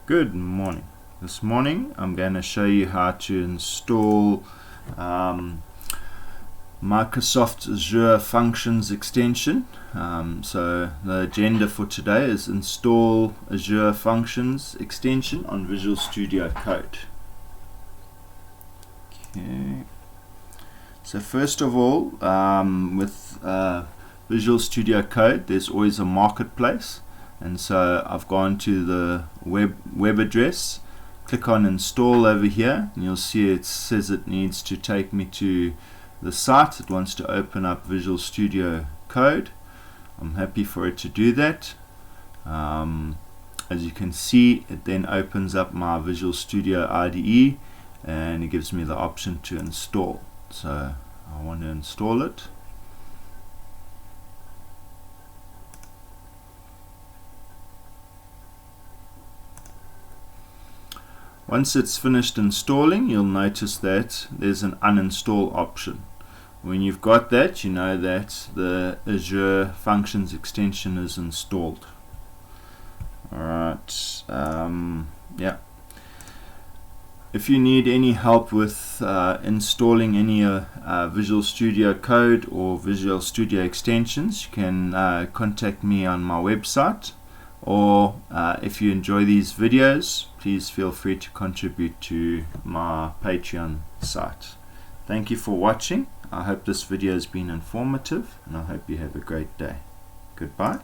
Good morning. This morning I'm going to show you how to install Microsoft Azure Functions Extension. So the agenda for today is install Azure Functions Extension on Visual Studio Code. Okay. So first of all, with Visual Studio Code, there's always a marketplace. And so I've gone to the web address, click on install over here, and you'll see it says it needs to take me to the site. It wants to open up Visual Studio Code. I'm happy for it to do that. As you can see, it then opens up my Visual Studio IDE and it gives me the option to install. So I want to install it. Once it's finished installing, you'll notice that there's an uninstall option. When you've got that, you know that the Azure Functions Extension is installed. Alright, yeah. If you need any help with installing any Visual Studio Code or Visual Studio extensions, you can contact me on my website. Or if you enjoy these videos, please feel free to contribute to my Patreon site. Thank you for watching. I hope this video has been informative, and I hope you have a great day. Goodbye.